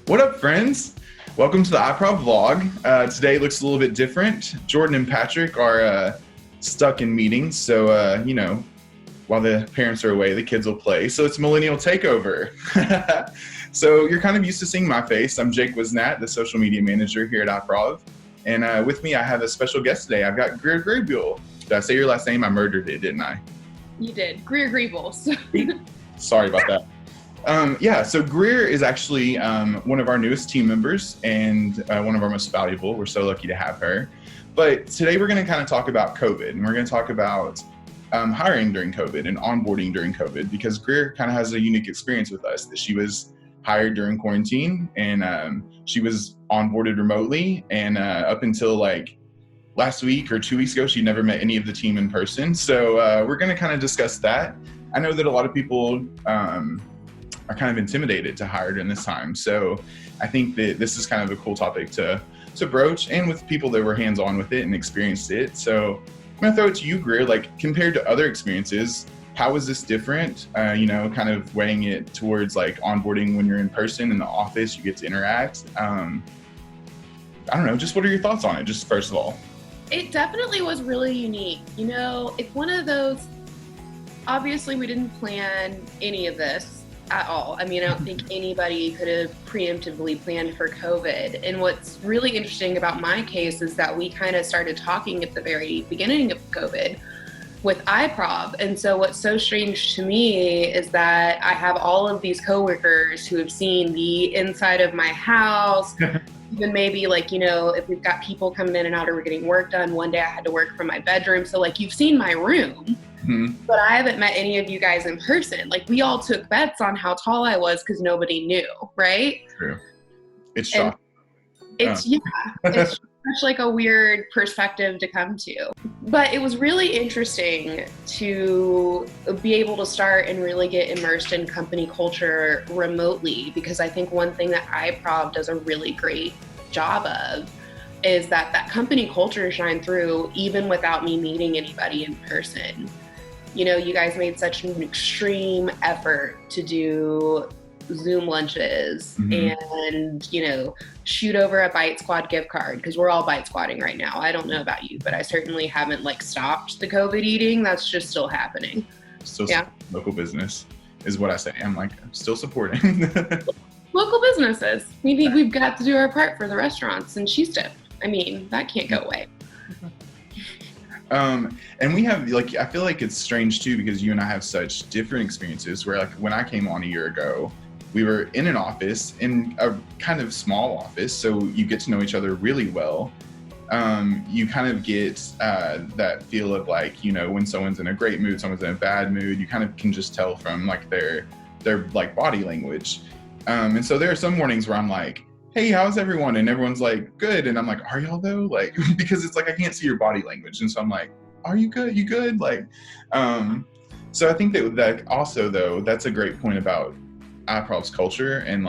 What up, friends? Welcome to the iProv vlog. Today looks a little bit different. Jordan and Patrick are stuck in meetings, so while the parents are away, the kids will play. So it's Millennial Takeover. So you're kind of used to seeing my face. I'm Jake Wisnat, the social media manager here at iProv. And with me, I have a special guest today. I've got Greer. Did I say your last name? I murdered it, didn't I? You did. Greer. Sorry about that. So Greer is actually one of our newest team members and one of our most valuable. We're so lucky to have her. But today we're going to kind of talk about COVID, and we're going to talk about hiring during COVID and onboarding during COVID, because Greer kind of has a unique experience with us that she was hired during quarantine, and she was onboarded remotely, and up until like last week or 2 weeks ago, she never met any of the team in person. So we're going to kind of discuss that. I know that a lot of people are kind of intimidated to hire during this time. So I think that this is kind of a cool topic to broach, and with people that were hands-on with it and experienced it. So I'm gonna throw it to you, Greer. Like, compared to other experiences, how is this different? Kind of weighing it towards like onboarding when you're in person in the office, you get to interact. I don't know, just what are your thoughts on it, just first of all? It definitely was really unique. It's one of those, obviously we didn't plan any of this at all. I mean, I don't think anybody could have preemptively planned for COVID. And what's really interesting about my case is that we kind of started talking at the very beginning of COVID with iProv. And so what's so strange to me is that I have all of these coworkers who have seen the inside of my house, even maybe if we've got people coming in and out or we're getting work done. One day I had to work from my bedroom. So you've seen my room. Mm-hmm. But I haven't met any of you guys in person. We all took bets on how tall I was because nobody knew, right? True. It's shocking. It's such a weird perspective to come to. But it was really interesting to be able to start and really get immersed in company culture remotely, because I think one thing that iProv does a really great job of is that company culture shine through even without me meeting anybody in person. You guys made such an extreme effort to do Zoom lunches, mm-hmm. and, shoot over a Bite Squad gift card, because we're all Bite Squadding right now. I don't know about you, but I certainly haven't stopped the COVID eating. That's just still happening. Still local business is what I say. I'm still supporting. Local businesses. We've got to do our part for the restaurants and Cheese Dip. I mean, that can't go away. And we have I feel like it's strange too, because you and I have such different experiences, where when I came on a year ago, we were in an office, in a kind of small office, so you get to know each other really well. You kind of get that feel of when someone's in a great mood, someone's in a bad mood, you kind of can just tell from their body language. And so there are some mornings where I'm like, hey, how's everyone? And everyone's like, good. And I'm like, are y'all though? Because it's I can't see your body language. And so I'm like, are you good? You good? So I think that also though, that's a great point about iProv's culture, and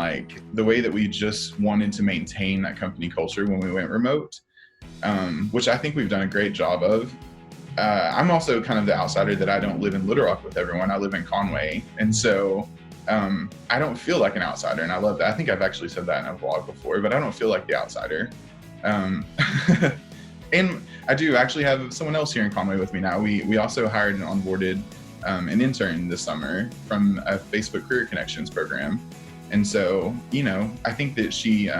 the way that we just wanted to maintain that company culture when we went remote, which I think we've done a great job of. I'm also kind of the outsider, that I don't live in Little Rock with everyone. I live in Conway. And so I don't feel like an outsider, and I love that. I think I've actually said that in a vlog before, but I don't feel like the outsider. And I do actually have someone else here in Conway with me now. We also hired and onboarded an intern this summer from a Facebook Career Connections program. And so, I think that she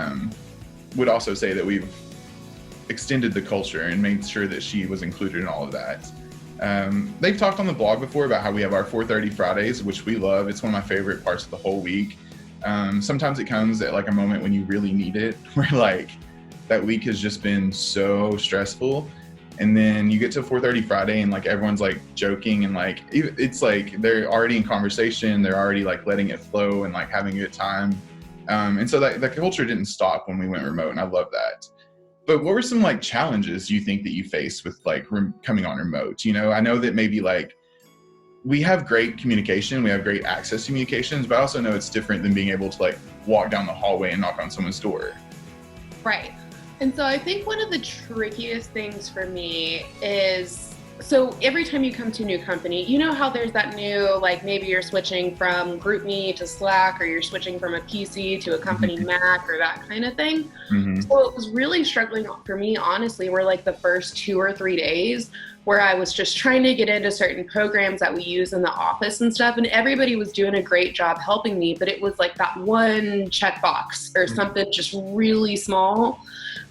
would also say that we've extended the culture and made sure that she was included in all of that. They've talked on the blog before about how we have our 4:30 Fridays, which we love. It's one of my favorite parts of the whole week. Sometimes it comes at a moment when you really need it, where that week has just been so stressful. And then you get to 4:30 Friday and everyone's joking, and it's they're already in conversation. They're already letting it flow and having a good time. And so that culture didn't stop when we went remote, and I love that. But what were some challenges you think that you faced with coming on remote? I know that maybe we have great communication, we have great access to communications, but I also know it's different than being able to walk down the hallway and knock on someone's door. Right. And so I think one of the trickiest things for me is so every time you come to a new company, you know how there's that new, like maybe you're switching from GroupMe to Slack, or you're switching from a PC to a company Mac, or that kind of thing. Mm-hmm. So it was really struggling for me, honestly, were like the first 2 or 3 days where I was just trying to get into certain programs that we use in the office and stuff. And everybody was doing a great job helping me, but it was like that one checkbox or something just really small,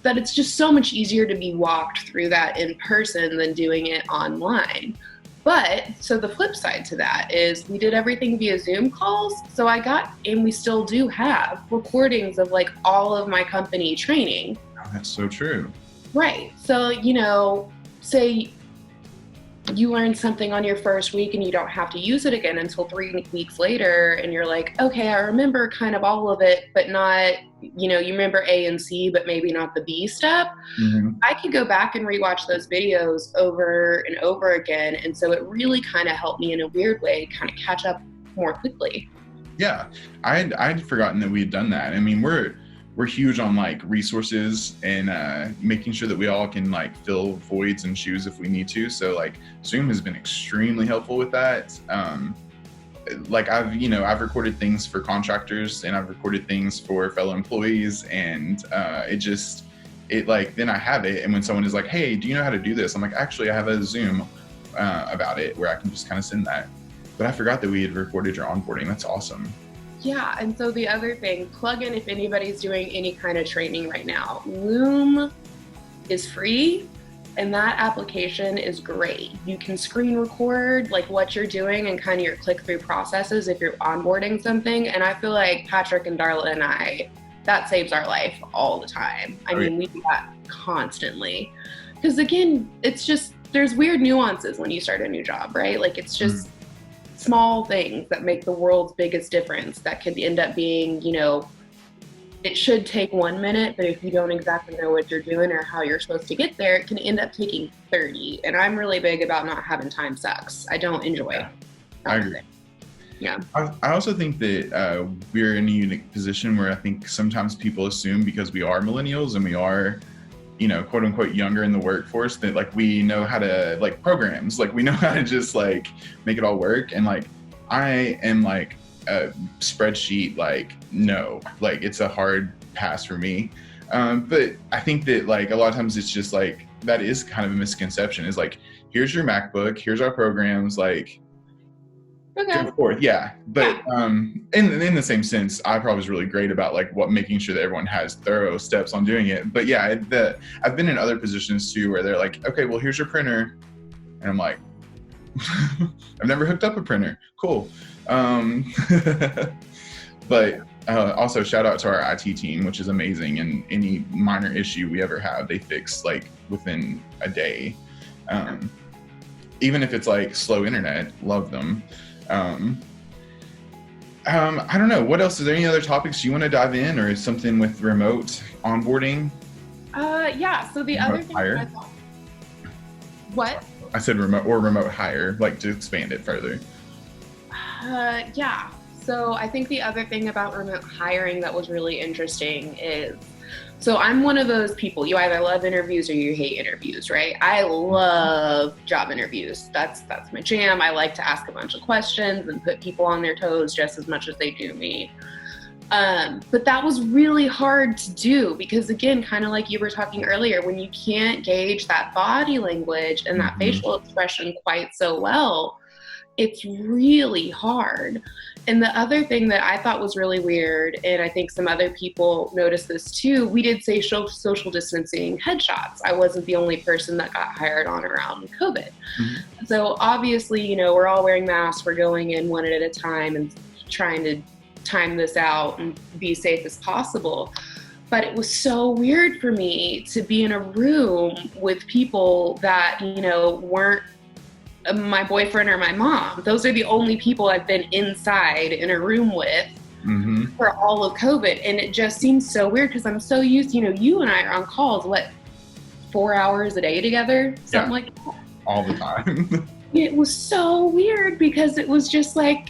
that it's just so much easier to be walked through that in person than doing it online. But so the flip side to that is we did everything via Zoom calls. So I got, and we still do have recordings of like all of my company training. Oh, that's so true. Right. So, you know, say you learn something on your first week and you don't have to use it again until 3 weeks later, and you're like, okay, I remember kind of all of it, but not, you know, you remember A and C, but maybe not the B step. Mm-hmm. I could go back and rewatch those videos over and over again. And so it really kind of helped me in a weird way kind of catch up more quickly. Yeah, I'd forgotten that we had done that. I mean, we're huge on like resources and making sure that we all can like fill voids and shoes if we need to. So like Zoom has been extremely helpful with that. Like I've recorded things for contractors and I've recorded things for fellow employees, and it like, then I have it. And when someone is like, hey, do you know how to do this? I'm like, actually I have a Zoom about it where I can just kind of send that. But I forgot that we had recorded your onboarding. That's awesome. Yeah, and so the other thing, plug in if anybody's doing any kind of training right now. Loom is free, and that application is great. You can screen record like what you're doing and kind of your click-through processes if you're onboarding something. And I feel like Patrick and Darla and I, that saves our life all the time. I mean, we do that constantly. Because again, it's just, there's weird nuances when you start a new job, right? Like it's just small things that make the world's biggest difference that could end up being, you know, it should take 1 minute, but if you don't exactly know what you're doing or how you're supposed to get there, it can end up taking 30. And I'm really big about not having time sucks. I don't enjoy it. I agree. Yeah. I also think that we're in a unique position where I think sometimes people assume because we are millennials and we are, you know, quote unquote younger in the workforce, that like we know how to like programs, like we know how to just like make it all work. And like I am like a spreadsheet, like no, like it's a hard pass for me. But I think that like a lot of times it's just like that is kind of a misconception, is like, here's your MacBook, here's our programs, like go forth. Yeah. But in the same sense, iProv is really great about like making sure that everyone has thorough steps on doing it. But yeah, I've been in other positions too where they're like, okay, well here's your printer, and I'm like, I've never hooked up a printer. Cool. But also shout out to our IT team, which is amazing, and any minor issue we ever have, they fix like within a day. Even if it's like slow internet, love them. I don't know. What else? Is there any other topics you want to dive in, or is something with remote onboarding? Yeah. So the other thing I thought, what? I said remote hire, like to expand it further. Yeah. So I think the other thing about remote hiring that was really interesting is, so I'm one of those people, you either love interviews or you hate interviews, right? I love job interviews. That's my jam. I like to ask a bunch of questions and put people on their toes just as much as they do me. But that was really hard to do because, again, kind of like you were talking earlier, when you can't gauge that body language and that facial expression quite so well, it's really hard. And the other thing that I thought was really weird, and I think some other people noticed this too, we did say social distancing headshots. I wasn't the only person that got hired on around COVID. So obviously, you know, we're all wearing masks, we're going in one at a time and trying to time this out and be safe as possible. But it was so weird for me to be in a room with people that, you know, weren't my boyfriend or my mom. Those are the only people I've been inside in a room with for all of COVID. And it just seems so weird because I'm so used, you know, you and I are on calls, 4 hours a day together? Something like that. All the time. It was so weird because it was just like,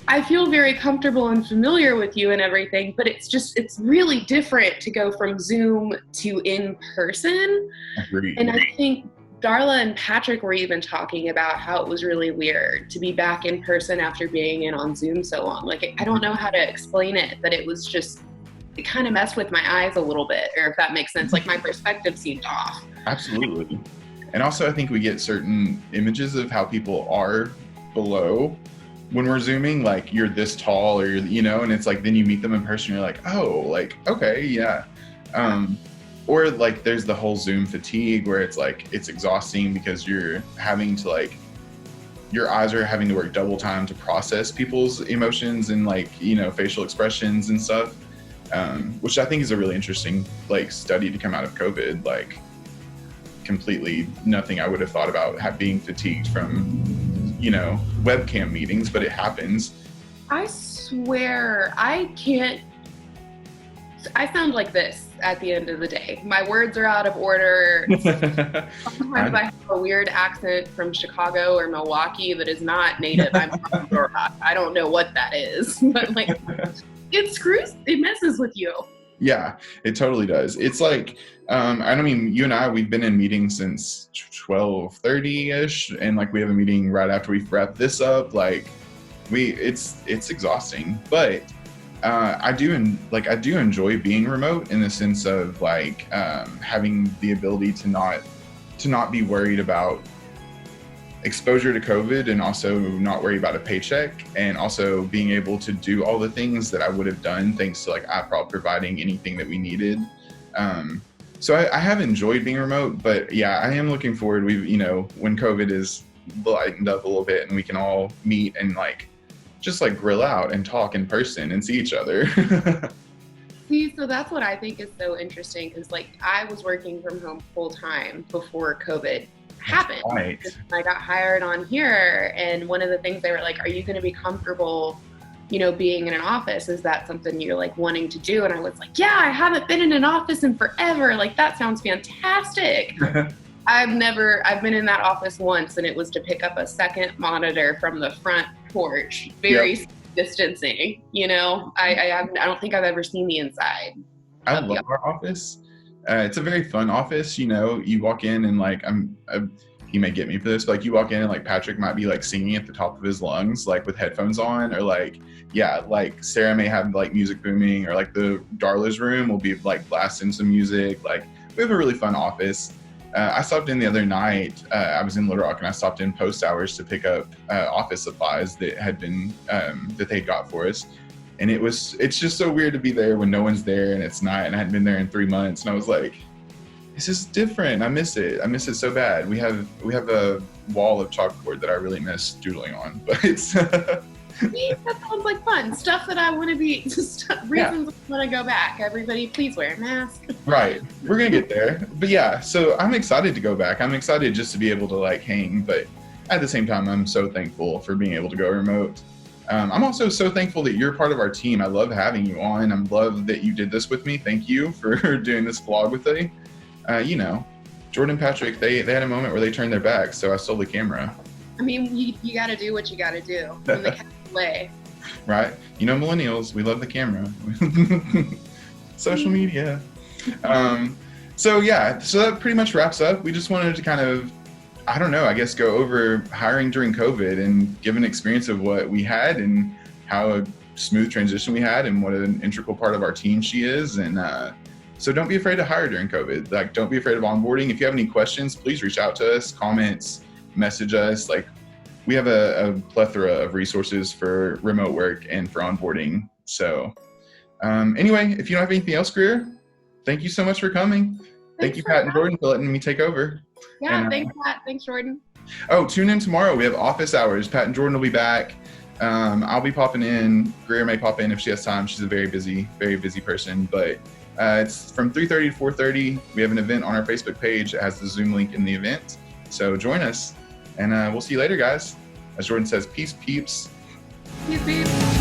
I feel very comfortable and familiar with you and everything, but it's really different to go from Zoom to in person. Agreed. And I think Darla and Patrick were even talking about how it was really weird to be back in person after being in on Zoom so long. Like, I don't know how to explain it, but it was just, it kind of messed with my eyes a little bit, or if that makes sense. Like, my perspective seemed off. Absolutely. And also, I think we get certain images of how people are below when we're Zooming, like you're this tall or, and it's like, then you meet them in person, you're like, oh, like, okay, yeah. Or like there's the whole Zoom fatigue where it's like, it's exhausting because you're having to like, your eyes are having to work double time to process people's emotions and like, facial expressions and stuff, which I think is a really interesting like study to come out of COVID. Like completely nothing I would have thought about being fatigued from, webcam meetings, but it happens. I swear I sound like this at the end of the day. My words are out of order. Sometimes I have a weird accent from Chicago or Milwaukee that is not native. I'm from New York. I don't know what that is, but like it messes with you. Yeah, it totally does. It's like, I mean, you and I, we've been in meetings since 12:30-ish, and like we have a meeting right after we wrap this up. Like it's exhausting, but I do enjoy being remote in the sense of like having the ability to not be worried about exposure to COVID, and also not worry about a paycheck, and also being able to do all the things that I would have done thanks to like iProv providing anything that we needed. So I have enjoyed being remote, but yeah, I am looking forward. When COVID is lightened up a little bit and we can all meet and like just like grill out and talk in person and see each other. See, so that's what I think is so interesting, because like I was working from home full time before COVID happened. Right. I got hired on here, and one of the things they were like, are you going to be comfortable, being in an office? Is that something you're like wanting to do? And I was like, yeah, I haven't been in an office in forever. Like, that sounds fantastic. I've been in that office once, and it was to pick up a second monitor from the front porch, very distancing, I don't think I've ever seen the inside. I love our office. It's a very fun office. You walk in and like, he may get me for this, but like you walk in and like Patrick might be like singing at the top of his lungs, like with headphones on, or like, like Sarah may have like music booming, or like the Darla's room will be like blasting some music. Like we have a really fun office. I stopped in the other night. I was in Little Rock, and I stopped in post hours to pick up office supplies that had been that they got for us. And it's just so weird to be there when no one's there and it's night, and I hadn't been there in 3 months. And I was like, this is different. I miss it. I miss it so bad. We have a wall of chalkboard that I really miss doodling on, but it's. That sounds like fun stuff that I want to be. Reasons I want to go back. Everybody, please wear a mask. Right, we're gonna get there. But yeah, so I'm excited to go back. I'm excited just to be able to like hang, but at the same time, I'm so thankful for being able to go remote. I'm also so thankful that you're part of our team. I love having you on. I love that you did this with me. Thank you for doing this vlog with me. Jordan and Patrick, they had a moment where they turned their backs, so I stole the camera. I mean, you got to do what you got to do when the cat's away. Right. Millennials, we love the camera. Social media. So that pretty much wraps up. We just wanted to kind of, I don't know, I guess go over hiring during COVID and give an experience of what we had and how a smooth transition we had and what an integral part of our team she is. And so don't be afraid to hire during COVID. Like, don't be afraid of onboarding. If you have any questions, please reach out to us, comments, message us. Like, we have a plethora of resources for remote work and for onboarding. So anyway, if you don't have anything else, Greer, thank you so much for coming. Thank you, Pat and Jordan, for letting me take over. Yeah, and, thanks, Pat. Thanks, Jordan. Oh, tune in tomorrow. We have office hours. Pat and Jordan will be back. I'll be popping in. Greer may pop in if she has time. She's a very busy person. But it's from 3:30 to 4:30. We have an event on our Facebook page. It has the Zoom link in the event. So join us. And we'll see you later, guys. As Jordan says, peace, peeps. Peace, peeps.